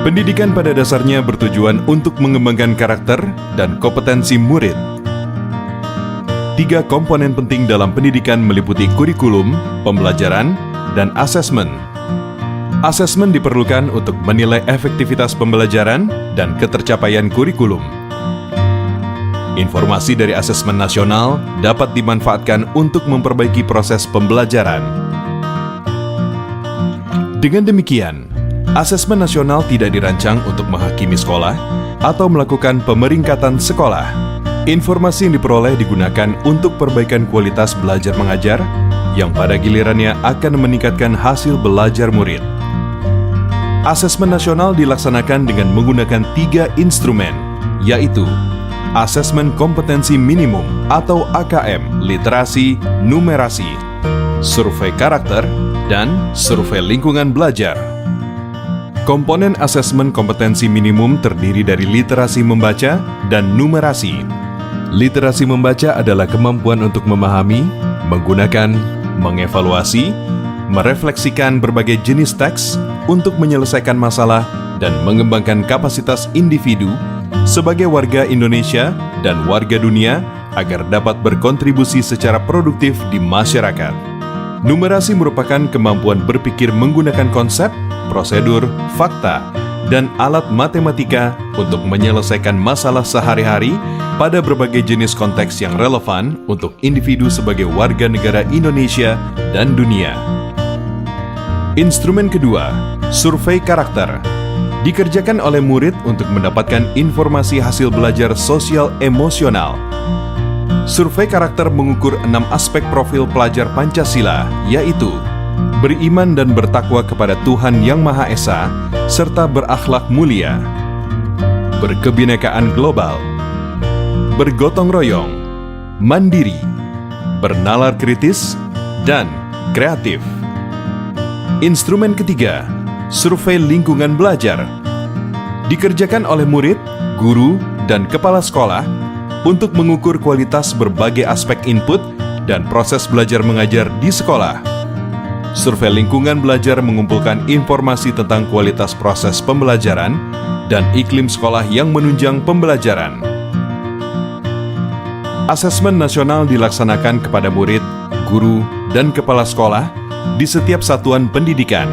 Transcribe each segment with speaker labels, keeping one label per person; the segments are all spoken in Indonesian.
Speaker 1: Pendidikan pada dasarnya bertujuan untuk mengembangkan karakter dan kompetensi murid. 3 komponen penting dalam pendidikan meliputi kurikulum, pembelajaran, dan asesmen. Asesmen diperlukan untuk menilai efektivitas pembelajaran dan ketercapaian kurikulum. Informasi dari asesmen nasional dapat dimanfaatkan untuk memperbaiki proses pembelajaran. Dengan demikian, asesmen nasional tidak dirancang untuk menghakimi sekolah atau melakukan pemeringkatan sekolah. Informasi yang diperoleh digunakan untuk perbaikan kualitas belajar mengajar yang pada gilirannya akan meningkatkan hasil belajar murid. Asesmen nasional dilaksanakan dengan menggunakan 3 instrumen, yaitu Asesmen Kompetensi Minimum atau AKM, Literasi, Numerasi, Survei Karakter, dan Survei Lingkungan Belajar. Komponen asesmen kompetensi minimum terdiri dari literasi membaca dan numerasi. Literasi membaca adalah kemampuan untuk memahami, menggunakan, mengevaluasi, merefleksikan berbagai jenis teks untuk menyelesaikan masalah dan mengembangkan kapasitas individu sebagai warga Indonesia dan warga dunia agar dapat berkontribusi secara produktif di masyarakat. Numerasi merupakan kemampuan berpikir menggunakan konsep, prosedur, fakta, dan alat matematika untuk menyelesaikan masalah sehari-hari pada berbagai jenis konteks yang relevan untuk individu sebagai warga negara Indonesia dan dunia. Instrumen kedua, survei karakter, dikerjakan oleh murid untuk mendapatkan informasi hasil belajar sosial emosional. Survei karakter mengukur 6 aspek profil pelajar Pancasila, yaitu beriman dan bertakwa kepada Tuhan Yang Maha Esa, serta berakhlak mulia, berkebinekaan global, bergotong royong, mandiri, bernalar kritis, dan kreatif. Instrumen ketiga, survei lingkungan belajar, dikerjakan oleh murid, guru, dan kepala sekolah untuk mengukur kualitas berbagai aspek input dan proses belajar mengajar di sekolah. Survei lingkungan belajar mengumpulkan informasi tentang kualitas proses pembelajaran dan iklim sekolah yang menunjang pembelajaran. Asesmen nasional dilaksanakan kepada murid, guru, dan kepala sekolah di setiap satuan pendidikan.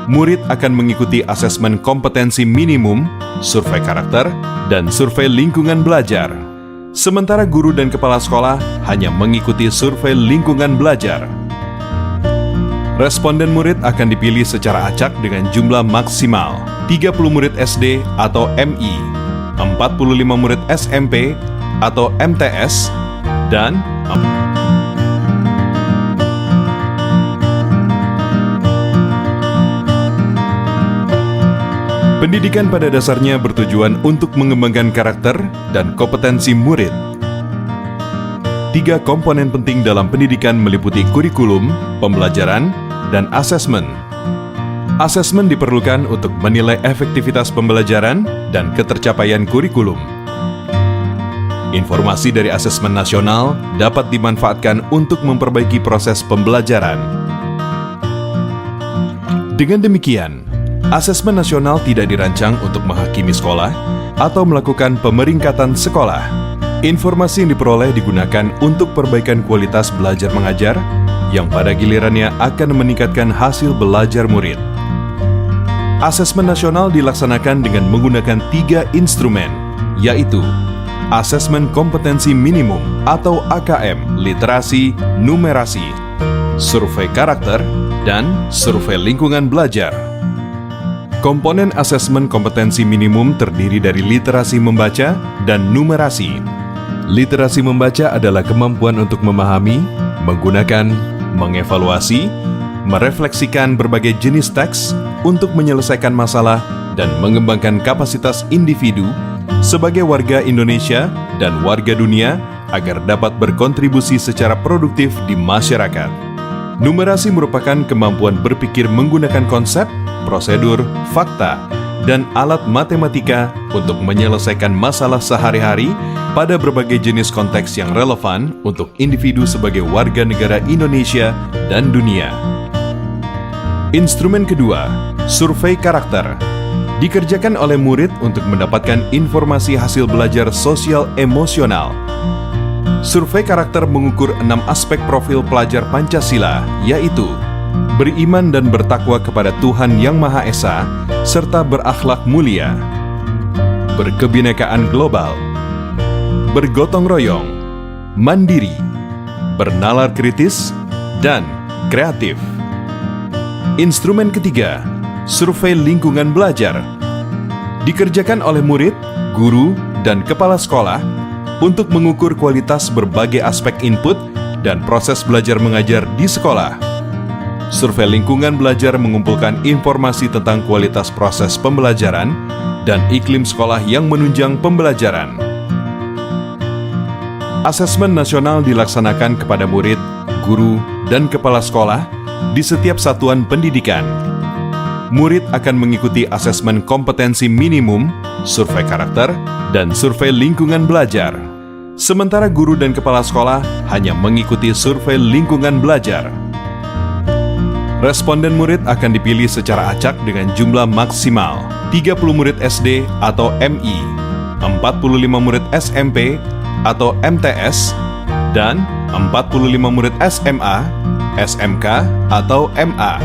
Speaker 1: Murid akan mengikuti asesmen kompetensi minimum, survei karakter, dan survei lingkungan belajar. Sementara guru dan kepala sekolah hanya mengikuti survei lingkungan belajar. Responden murid akan dipilih secara acak dengan jumlah maksimal 30 murid SD atau MI, 45 murid SMP atau MTS, dan pendidikan pada dasarnya bertujuan untuk mengembangkan karakter dan kompetensi murid. 3 komponen penting dalam pendidikan meliputi kurikulum, pembelajaran, dan asesmen. Asesmen diperlukan untuk menilai efektivitas pembelajaran dan ketercapaian kurikulum. Informasi dari asesmen nasional dapat dimanfaatkan untuk memperbaiki proses pembelajaran. Dengan demikian, asesmen nasional tidak dirancang untuk menghakimi sekolah atau melakukan pemeringkatan sekolah. Informasi yang diperoleh digunakan untuk perbaikan kualitas belajar mengajar yang pada gilirannya akan meningkatkan hasil belajar murid. Asesmen nasional dilaksanakan dengan menggunakan 3 instrumen, yaitu Asesmen Kompetensi Minimum atau AKM, Literasi, Numerasi, Survei Karakter, dan Survei Lingkungan Belajar. Komponen asesmen kompetensi minimum terdiri dari literasi membaca dan numerasi. Literasi membaca adalah kemampuan untuk memahami, menggunakan, mengevaluasi, merefleksikan berbagai jenis teks untuk menyelesaikan masalah dan mengembangkan kapasitas individu sebagai warga Indonesia dan warga dunia agar dapat berkontribusi secara produktif di masyarakat. Numerasi merupakan kemampuan berpikir menggunakan konsep, prosedur, fakta, dan alat matematika untuk menyelesaikan masalah sehari-hari pada berbagai jenis konteks yang relevan untuk individu sebagai warga negara Indonesia dan dunia. Instrumen kedua, survei karakter, Dikerjakan oleh murid untuk mendapatkan informasi hasil belajar sosial emosional. Survei karakter mengukur 6 aspek profil pelajar Pancasila, yaitu beriman dan bertakwa kepada Tuhan Yang Maha Esa, serta berakhlak mulia, berkebinekaan global, bergotong royong, mandiri, bernalar kritis, dan kreatif. Instrumen ketiga, survei lingkungan belajar. Dikerjakan oleh murid, guru, dan kepala sekolah untuk mengukur kualitas berbagai aspek input dan proses belajar mengajar di sekolah. Survei lingkungan belajar mengumpulkan informasi tentang kualitas proses pembelajaran dan iklim sekolah yang menunjang pembelajaran. Asesmen nasional dilaksanakan kepada murid, guru, dan kepala sekolah di setiap satuan pendidikan. Murid akan mengikuti asesmen kompetensi minimum, survei karakter, dan survei lingkungan belajar. Sementara guru dan kepala sekolah hanya mengikuti survei lingkungan belajar. Responden murid akan dipilih secara acak dengan jumlah maksimal 30 murid SD atau MI, 45 murid SMP atau MTS, dan 45 murid SMA, SMK atau MA.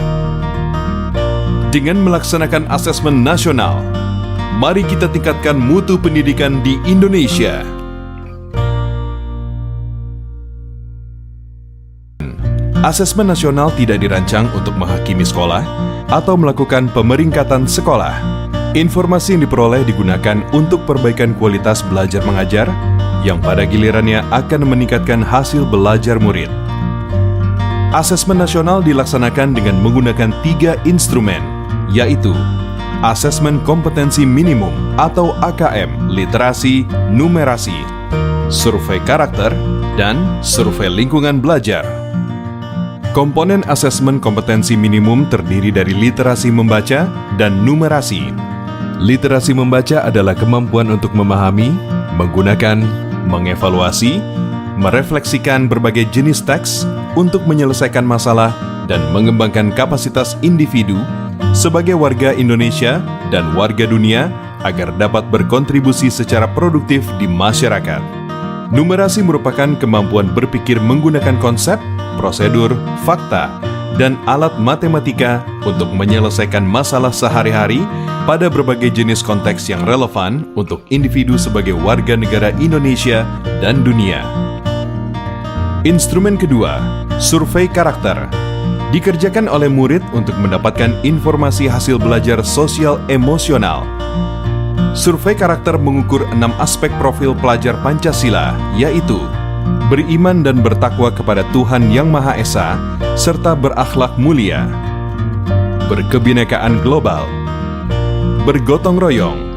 Speaker 1: Dengan melaksanakan asesmen nasional, mari kita tingkatkan mutu pendidikan di Indonesia. Asesmen nasional tidak dirancang untuk menghakimi sekolah atau melakukan pemeringkatan sekolah. Informasi yang diperoleh digunakan untuk perbaikan kualitas belajar mengajar yang pada gilirannya akan meningkatkan hasil belajar murid. Asesmen nasional dilaksanakan dengan menggunakan 3 instrumen, yaitu Asesmen Kompetensi Minimum atau AKM Literasi Numerasi, Survei Karakter, dan Survei Lingkungan Belajar. Komponen asesmen kompetensi minimum terdiri dari literasi membaca dan numerasi. Literasi membaca adalah kemampuan untuk memahami, menggunakan, mengevaluasi, merefleksikan berbagai jenis teks untuk menyelesaikan masalah dan mengembangkan kapasitas individu sebagai warga Indonesia dan warga dunia agar dapat berkontribusi secara produktif di masyarakat. Numerasi merupakan kemampuan berpikir menggunakan konsep, prosedur, fakta, dan alat matematika untuk menyelesaikan masalah sehari-hari pada berbagai jenis konteks yang relevan untuk individu sebagai warga negara Indonesia dan dunia. Instrumen kedua, survei karakter. Dikerjakan oleh murid untuk mendapatkan informasi hasil belajar sosial emosional. Survei karakter mengukur 6 aspek profil pelajar Pancasila, yaitu beriman dan bertakwa kepada Tuhan Yang Maha Esa, serta berakhlak mulia, berkebinekaan global, bergotong royong,